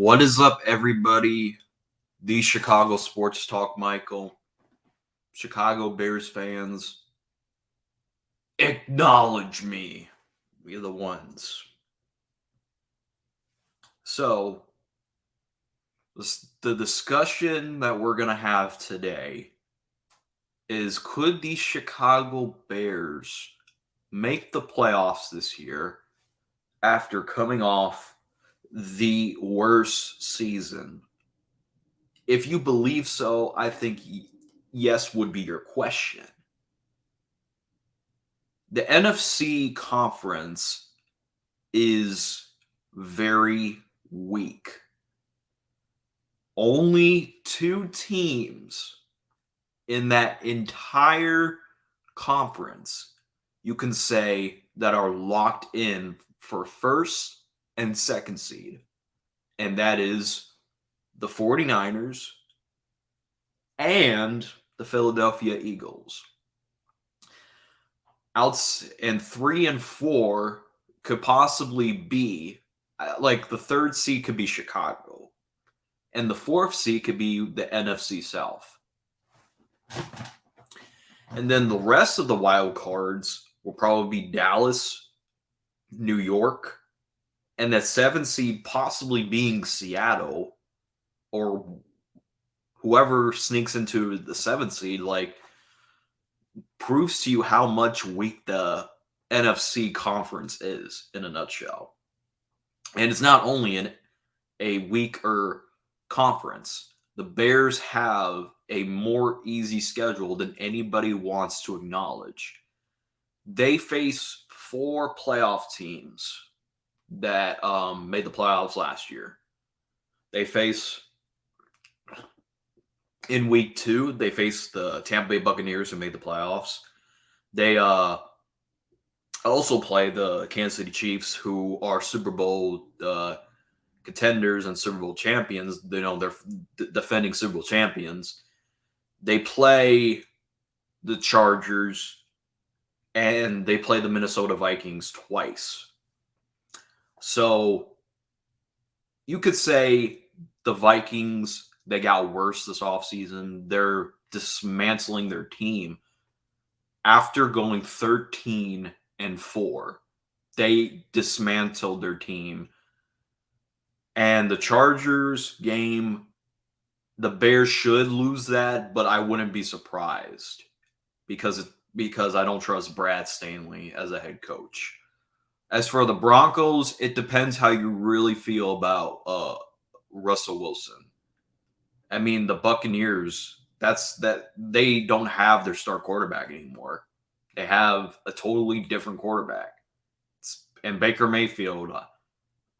What is up, everybody? The Chicago Sports Talk, Michael. Chicago Bears fans, acknowledge me. We're the ones. So, the discussion that we're going to have today is could the Chicago Bears make the playoffs this year after coming off the worst season? If you believe so, I think yes would be your question. The NFC conference is very weak. Only two teams in that entire conference you can say that are locked in for first and second seed, and that is the 49ers and the Philadelphia Eagles. And 3 and 4 could possibly be like the third seed could be Chicago, and the fourth seed could be the NFC South. And then the rest of the wild cards will probably be Dallas, New York, and that 7th seed possibly being Seattle or whoever sneaks into the 7th seed. Like, proves to you how much weak the NFC conference is in a nutshell. And it's not only in a weaker conference. The Bears have a more easy schedule than anybody wants to acknowledge. They face 4 playoff teams that made the playoffs last year. They face, in week 2, they face the Tampa Bay Buccaneers who made the playoffs. They also play the Kansas City Chiefs, who are Super Bowl contenders and Super Bowl champions. They're defending Super Bowl champions. They play the Chargers, and they play the Minnesota Vikings twice. So you could say the Vikings, they got worse this offseason. They're dismantling their team. After going 13 and 4, they dismantled their team. And the Chargers game, the Bears should lose that, but I wouldn't be surprised because I don't trust Brad Stanley as a head coach. As for the Broncos, it depends how you really feel about Russell Wilson. I mean, the Buccaneers, they don't have their star quarterback anymore. They have a totally different quarterback. And Baker Mayfield,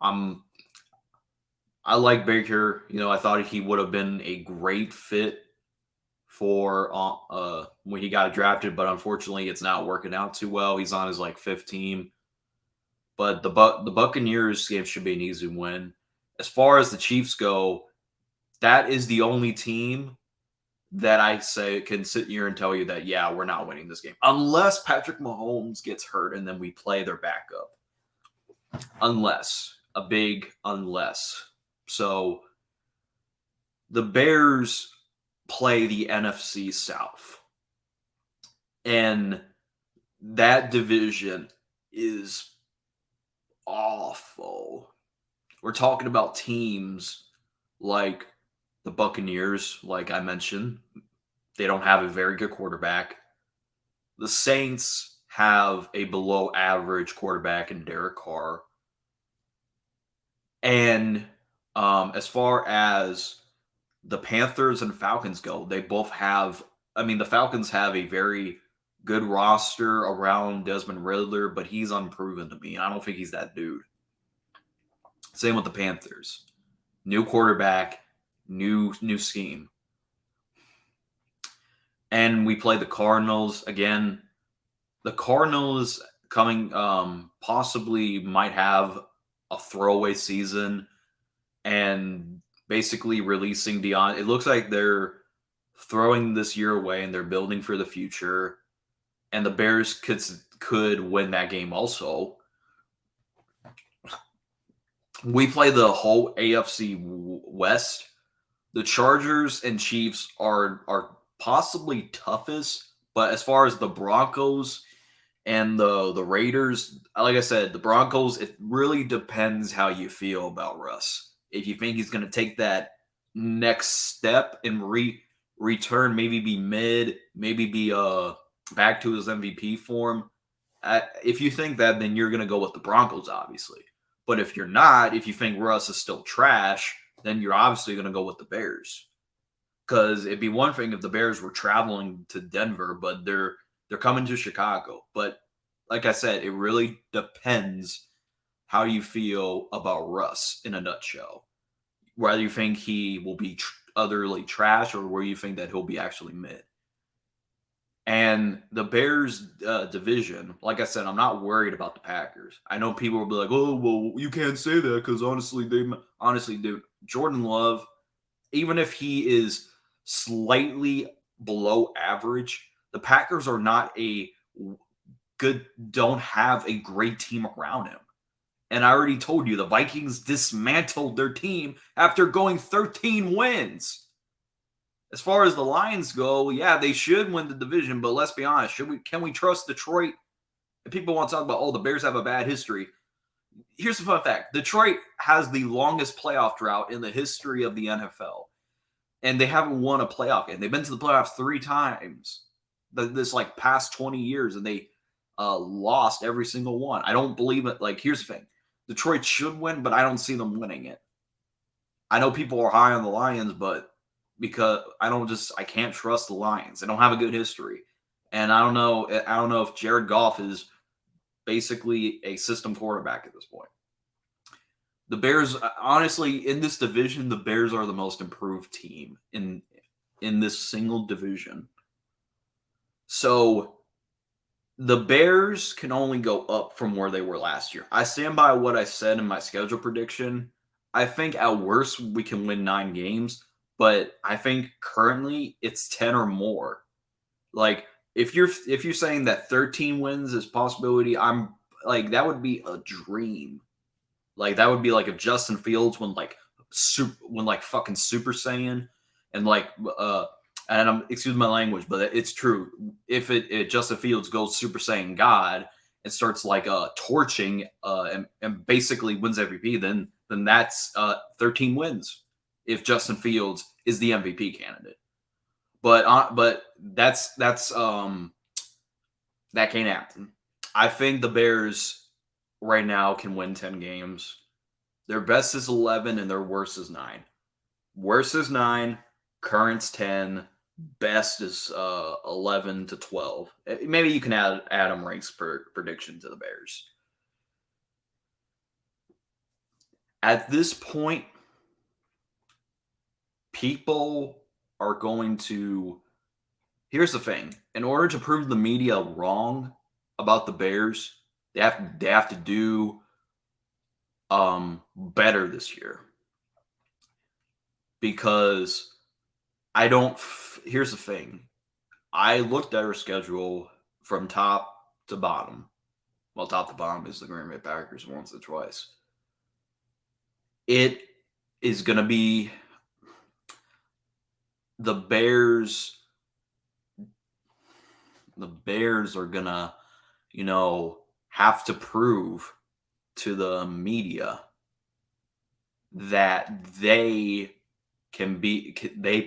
I like Baker. I thought he would have been a great fit for when he got drafted, but unfortunately, it's not working out too well. He's on his 5th team. But the Buccaneers game should be an easy win. As far as the Chiefs go, that is the only team that I say can sit here and tell you that, yeah, we're not winning this game. Unless Patrick Mahomes gets hurt and then we play their backup. A big unless. So the Bears play the NFC South. And that division is awful. We're talking about teams like the Buccaneers, like I mentioned. They don't have a very good quarterback. The Saints have a below average quarterback in Derek Carr. And as far as the Panthers and Falcons go, they both have, the Falcons have a very good roster around Desmond Riddler, but he's unproven to me. I don't think he's that dude. Same with the Panthers. New quarterback, new scheme. And we play the Cardinals again. The Cardinals coming possibly might have a throwaway season and basically releasing Deion. It looks like they're throwing this year away and they're building for the future. And the Bears could win that game also. we play the whole AFC West. The Chargers and Chiefs are possibly toughest, but as far as the Broncos and the Raiders, like I said, the Broncos, it really depends how you feel about Russ. If you think he's going to take that next step and return, maybe be mid, maybe be back to his MVP form. If you think that, then you're going to go with the Broncos, obviously. But if you're not, if you think Russ is still trash, then you're obviously going to go with the Bears. Because it'd be one thing if the Bears were traveling to Denver, but they're coming to Chicago. But like I said, it really depends how you feel about Russ in a nutshell. Whether you think he will be utterly trash or where you think that he'll be actually mid. And the Bears division, like I said, I'm not worried about the Packers. I know people will be like, "Oh, well, you can't say that because honestly, dude, Jordan Love, even if he is slightly below average, the Packers are not don't have a great team around him. And I already told you the Vikings dismantled their team after going 13 wins. As far as the Lions go, yeah, they should win the division, but let's be honest, can we trust Detroit? If people want to talk about, oh, the Bears have a bad history. Here's the fun fact. Detroit has the longest playoff drought in the history of the NFL. And they haven't won a playoff game. They've been to the playoffs 3 times this like past 20 years, and they lost every single one. I don't believe it. Like, here's the thing. Detroit should win, but I don't see them winning it. I know people are high on the Lions, but because I can't trust the Lions. They don't have a good history. And I don't know if Jared Goff is basically a system quarterback at this point. The Bears, honestly, in this division, the Bears are the most improved team in this single division. So the Bears can only go up from where they were last year. I stand by what I said in my schedule prediction. I think at worst we can win 9 games, but I think currently it's 10 or more. Like if you're saying that 13 wins is possibility, I'm like that would be a dream. Like that would be like if Justin Fields went like fucking Super Saiyan and and I'm excuse my language, but it's true. If it Justin Fields goes Super Saiyan God and starts like torching and basically wins MVP, then that's 13 wins if Justin Fields is the MVP candidate. But that's that can't happen. I think the Bears right now can win 10 games. Their best is 11 and their worst is 9. Worst is 9, current's 10, best is 11 to 12. Maybe you can add Adam Rank's prediction to the Bears. At this point, people are going to. Here's the thing: in order to prove the media wrong about the Bears, they have to do better this year. Because here's the thing. I looked at our schedule from top to bottom. Well, top to bottom is the Green Bay Packers once or twice. It is going to be the Bears. The Bears are going to, have to prove to the media that they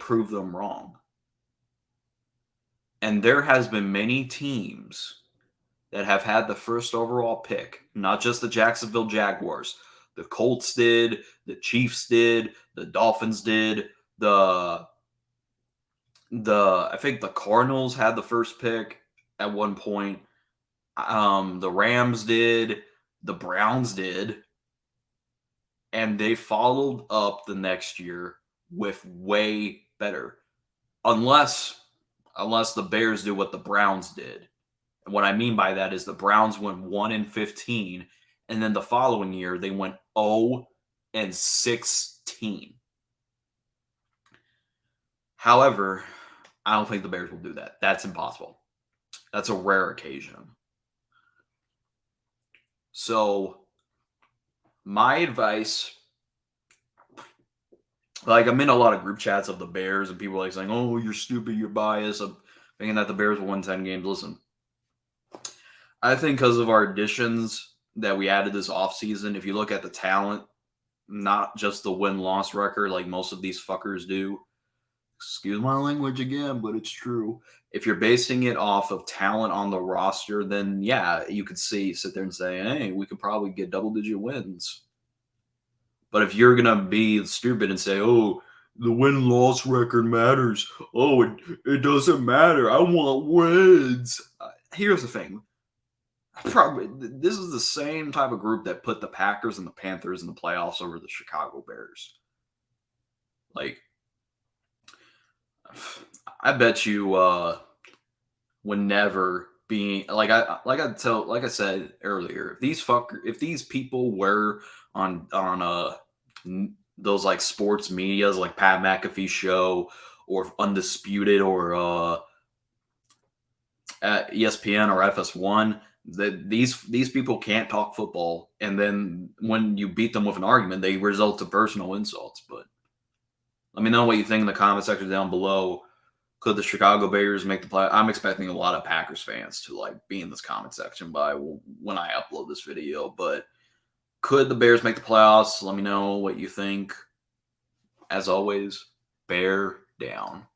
prove them wrong. And there has been many teams that have had the first overall pick, not just the Jacksonville Jaguars. The Colts did, the Chiefs did, the Dolphins did, I think the Cardinals had the first pick at one point. The Rams did, the Browns did, and they followed up the next year with way better. Unless the Bears do what the Browns did. And what I mean by that is the Browns went 1-15, and then the following year they went 0-16. However, I don't think the Bears will do that. That's impossible. That's a rare occasion. So My advice, like I'm in a lot of group chats of the Bears, and people are like saying, "Oh, you're stupid, you're biased." I'm thinking that the Bears will win 10 games. Listen, I think because of our additions that we added this offseason, if you look at the talent, not just the win loss record like most of these fuckers do. Excuse my language again, but it's true. If you're basing it off of talent on the roster, then yeah, you could sit there and say, hey, we could probably get double digit wins. But if you're gonna be stupid and say, oh, the win loss record matters. Oh, it doesn't matter. I want wins. Here's the thing. Probably this is the same type of group that put the Packers and the Panthers in the playoffs over the Chicago Bears. Like, I bet you would never be like I said earlier. If these people were on those like sports medias like Pat McAfee show or Undisputed or at ESPN or FS1, that these people can't talk football, and then when you beat them with an argument, they result to personal insults. But let me know what you think in the comment section down below. Could the Chicago Bears make the play? I'm expecting a lot of Packers fans to like be in this comment section by when I upload this video. But could the Bears make the playoffs? Let me know what you think. As always, bear down.